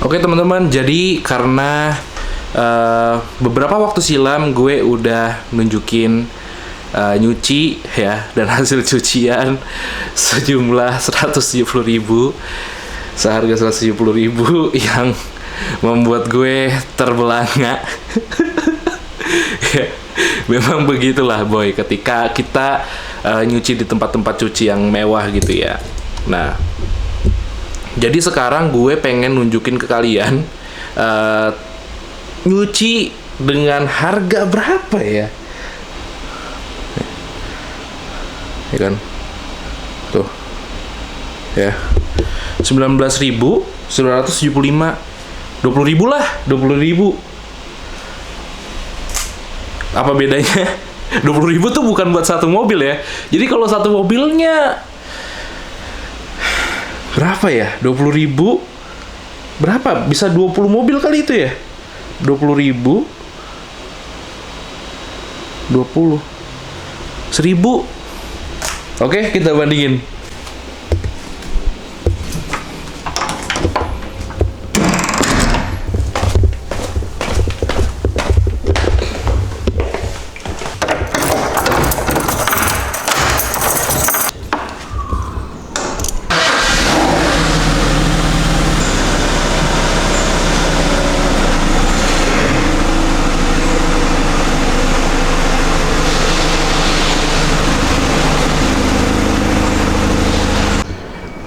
Oke teman-teman, jadi karena beberapa waktu silam gue udah nunjukin nyuci ya, dan hasil cucian sejumlah 170.000, seharga 170.000 yang membuat gue terbelanga. Ya, memang begitulah boy, ketika kita nyuci di tempat-tempat cuci yang mewah gitu ya. Nah, jadi sekarang gue pengen nunjukin ke kalian nyuci dengan harga berapa ya. Ya kan? Tuh. Ya. 19.975. 20.000 lah, 20.000. Apa bedanya? 20.000 tuh bukan buat satu mobil ya. Jadi kalau satu mobilnya berapa ya? 20.000 berapa? Bisa 20 mobil kali itu ya? 20.000 20 1.000. Oke, kita bandingin.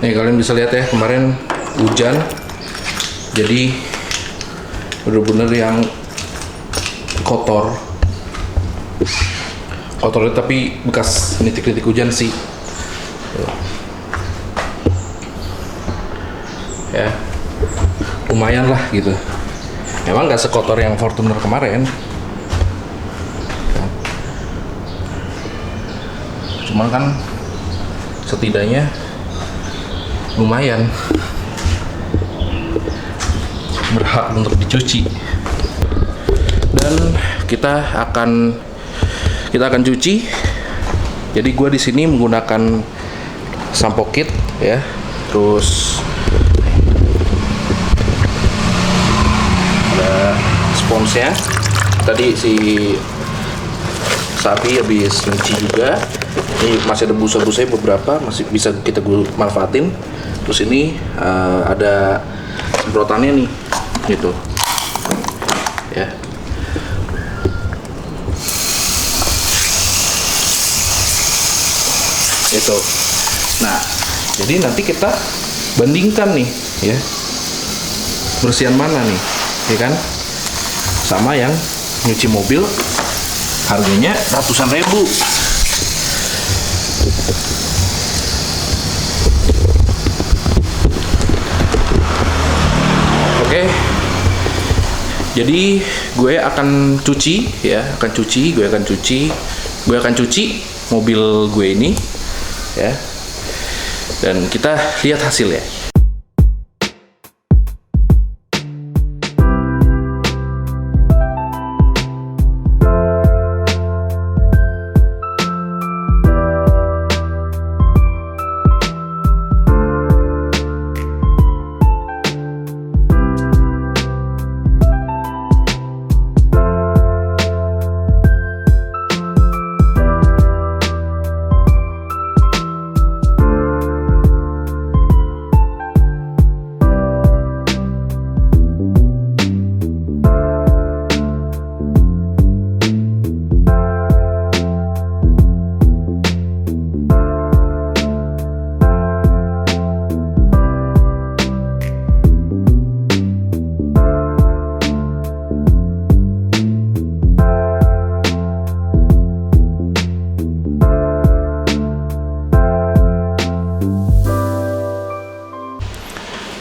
Nih kalian bisa lihat ya, kemarin hujan, jadi bener-bener yang kotornya tapi bekas nitik-nitik hujan sih. Ya, lumayan lah gitu. Emang nggak sekotor yang Fortuner kemarin, cuman kan setidaknya lumayan berhak untuk dicuci. Dan kita akan cuci. Jadi gue di sini menggunakan sampo kit ya, terus ada sponsnya. Tadi si sapi habis nyuci juga. Ini masih ada busa-busanya beberapa, masih bisa kita manfaatin. Terus ini ada semprotannya nih, gitu. Ya. Itu. Nah, jadi nanti kita bandingkan nih, ya. Bersihan mana nih, ya kan? Sama yang nyuci mobil, harganya ratusan ribu. Oke, jadi gue akan cuci mobil gue ini ya, dan kita lihat hasilnya.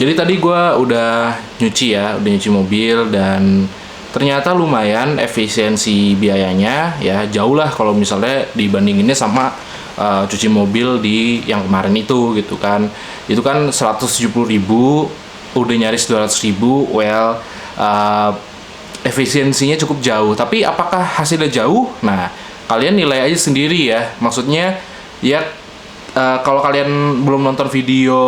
Jadi tadi gue udah nyuci mobil, dan ternyata lumayan efisiensi biayanya ya, jauh lah kalau misalnya dibandinginnya sama cuci mobil di yang kemarin itu gitu kan. Itu kan 170.000, udah nyaris 200.000. Well, efisiensinya cukup jauh. Tapi apakah hasilnya jauh? Nah, kalian nilai aja sendiri ya. Maksudnya ya kalau kalian belum nonton video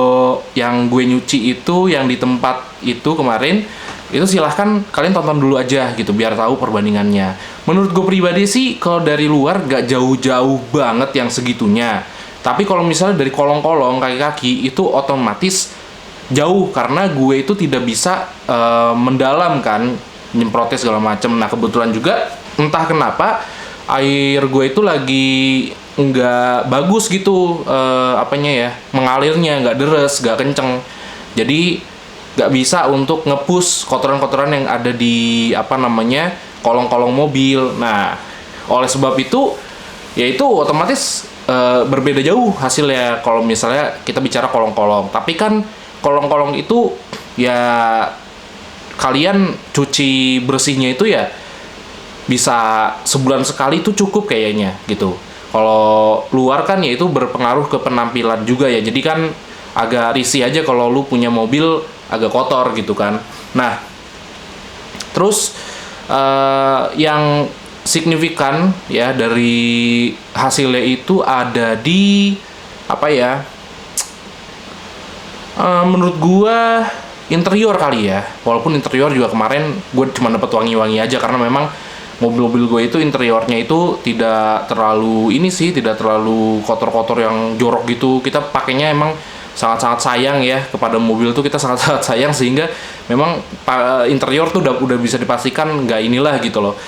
yang gue nyuci itu yang di tempat itu kemarin, itu silahkan kalian tonton dulu aja gitu biar tahu perbandingannya. Menurut gue pribadi sih kalau dari luar gak jauh-jauh banget yang segitunya. Tapi kalau misalnya dari kolong-kolong kaki-kaki itu otomatis jauh karena gue itu tidak bisa mendalam kan, nyemprotnya segala macem. Nah kebetulan juga entah kenapa air gue itu lagi nggak bagus gitu, apanya ya, mengalirnya nggak deres, nggak kenceng. Jadi nggak bisa untuk ngepush kotoran-kotoran yang ada di apa namanya kolong-kolong mobil. Nah oleh sebab itu ya itu otomatis berbeda jauh hasilnya kalau misalnya kita bicara kolong-kolong. Tapi kan kolong-kolong itu ya kalian cuci bersihnya itu ya bisa sebulan sekali itu cukup kayaknya gitu. Kalau luar kan ya itu berpengaruh ke penampilan juga ya. Jadi kan agak risih aja kalau lu punya mobil agak kotor gitu kan. Nah, terus yang signifikan ya dari hasilnya itu ada di apa ya? Menurut gua interior kali ya. Walaupun interior juga kemarin gue cuma dapat wangi-wangi aja karena memang mobil-mobil gue itu interiornya itu tidak terlalu ini sih, tidak terlalu kotor-kotor yang jorok gitu. Kita pakainya emang sangat-sangat sayang ya kepada mobil tuh, kita sangat-sangat sayang sehingga memang interior tuh udah bisa dipastikan nggak inilah gitu loh.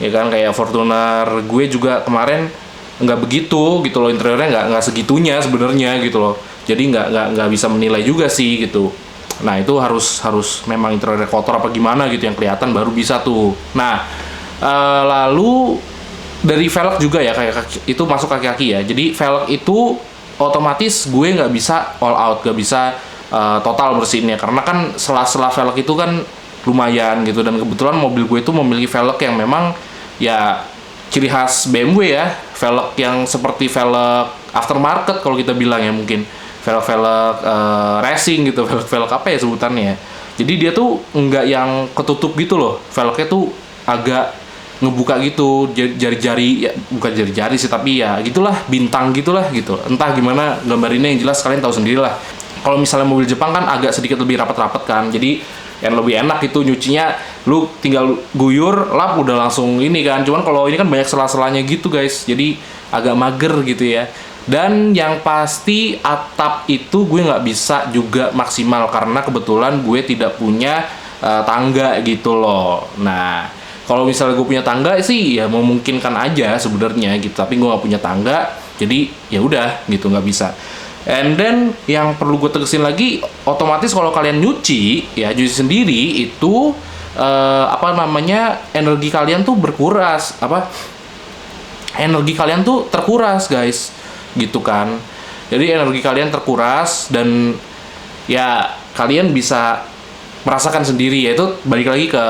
Ya kan kayak Fortuner gue juga kemarin nggak begitu gitu loh, interiornya nggak segitunya sebenarnya gitu loh. Jadi nggak bisa menilai juga sih gitu. Nah itu harus memang interiornya kotor apa gimana gitu yang kelihatan baru bisa tuh. Nah lalu dari velg juga ya kayak itu masuk kaki-kaki ya. Jadi velg itu otomatis gue nggak bisa all out, nggak bisa total bersihinnya karena kan sela-sela velg itu kan lumayan gitu. Dan kebetulan mobil gue itu memiliki velg yang memang ya ciri khas BMW ya, velg yang seperti velg aftermarket kalau kita bilang ya, mungkin velg racing gitu, velg apa ya sebutannya. Jadi dia tuh nggak yang ketutup gitu loh, velgnya tuh agak ngebuka gitu, jari-jari ya, bukan jari-jari sih tapi ya gitulah, bintang gitulah gitu. Entah gimana gambarinnya, yang jelas kalian tahu sendiri lah. Kalau misalnya mobil Jepang kan agak sedikit lebih rapat-rapat kan, jadi yang lebih enak itu nyucinya, lu tinggal guyur lap udah langsung ini kan. Cuman kalau ini kan banyak sela-selanya gitu guys, jadi agak mager gitu ya. Dan yang pasti atap itu gue nggak bisa juga maksimal karena kebetulan gue tidak punya tangga gitu loh. Nah kalau misalnya gue punya tangga sih ya memungkinkan aja sebenarnya gitu, tapi gue nggak punya tangga, jadi ya udah gitu nggak bisa. And then yang perlu gue tegesin lagi, otomatis kalau kalian nyuci sendiri itu apa namanya, energi kalian tuh berkuras, energi kalian tuh terkuras guys gitu kan. Jadi energi kalian terkuras dan ya kalian bisa merasakan sendiri, yaitu balik lagi ke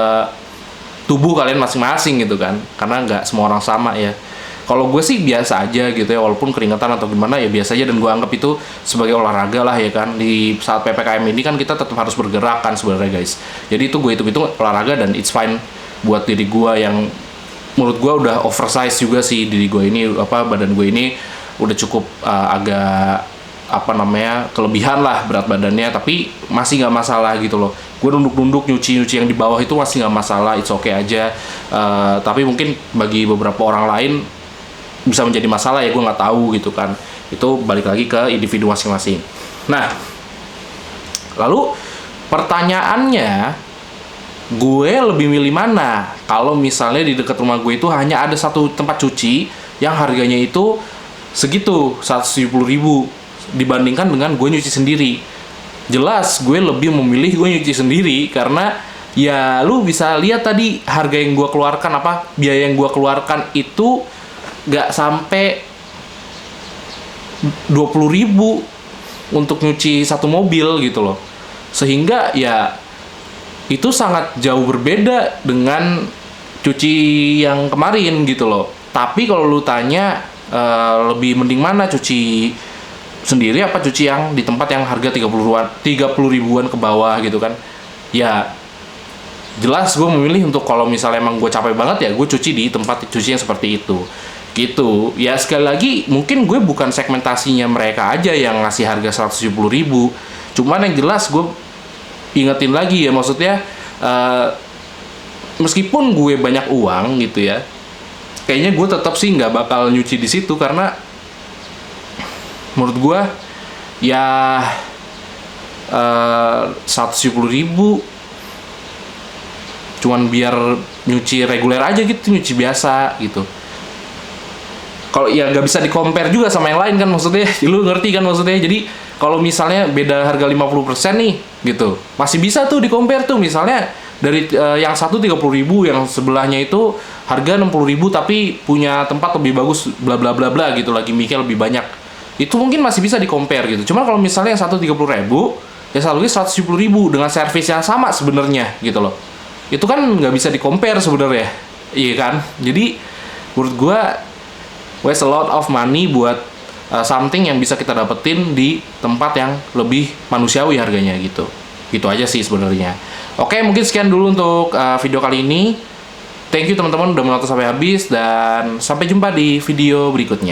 tubuh kalian masing-masing gitu kan, karena nggak semua orang sama ya. Kalau gue sih biasa aja gitu ya, walaupun keringetan atau gimana ya biasa aja, dan gue anggap itu sebagai olahraga lah ya kan. Di saat PPKM ini kan kita tetap harus bergerak kan sebenarnya guys. Jadi itu gue hitung-hitung olahraga dan it's fine buat diri gue yang menurut gue udah oversize juga sih. Diri gue ini badan gue ini udah cukup agak kelebihan lah berat badannya, tapi masih nggak masalah gitu loh. Gue nunduk-nunduk nyuci yang di bawah itu masih nggak masalah, it's okay aja. Tapi mungkin bagi beberapa orang lain bisa menjadi masalah ya, gue nggak tahu gitu kan. Itu balik lagi ke individu masing-masing. Nah lalu pertanyaannya, gue lebih milih mana kalau misalnya di dekat rumah gue itu hanya ada satu tempat cuci yang harganya itu segitu, 170.000, dibandingkan dengan gue nyuci sendiri. Jelas gue lebih memilih gue nyuci sendiri karena ya lu bisa lihat tadi harga yang gue keluarkan, biaya yang gue keluarkan itu gak sampai 20.000 untuk nyuci satu mobil gitu loh. Sehingga ya itu sangat jauh berbeda dengan cuci yang kemarin gitu loh. Tapi kalau lu tanya lebih mending mana, cuci sendiri apa cuci yang di tempat yang harga 30 ribuan ke bawah gitu kan. Ya jelas gue memilih untuk kalau misalnya emang gue capek banget ya gue cuci di tempat cuci yang seperti itu gitu ya. Sekali lagi mungkin gue bukan segmentasinya mereka aja yang ngasih harga 170.000, cuman yang jelas gue ingetin lagi ya, maksudnya meskipun gue banyak uang gitu ya, kayaknya gue tetap sih nggak bakal nyuci di situ, karena menurut gue ya 170.000 cuman biar nyuci reguler aja gitu, nyuci biasa gitu. Kalau ya nggak bisa di compare juga sama yang lain kan, maksudnya lu ngerti kan maksudnya. Jadi kalau misalnya beda harga 50% nih gitu, masih bisa tuh di compare tuh, misalnya dari yang satu 30.000, yang sebelahnya itu harga 60.000 tapi punya tempat lebih bagus bla bla bla bla gitu, lagi mikir lebih banyak, itu mungkin masih bisa di compare gitu. Cuman kalau misalnya yang satu 30.000 ya satu lagi 170.000 dengan servis yang sama sebenarnya gitu loh, itu kan nggak bisa di compare sebenarnya, iya kan. Jadi menurut gua waste a lot of money buat something yang bisa kita dapetin di tempat yang lebih manusiawi harganya gitu. Gitu aja sih sebenarnya. Oke, mungkin sekian dulu untuk video kali ini. Thank you teman-teman udah menonton sampai habis, dan sampai jumpa di video berikutnya.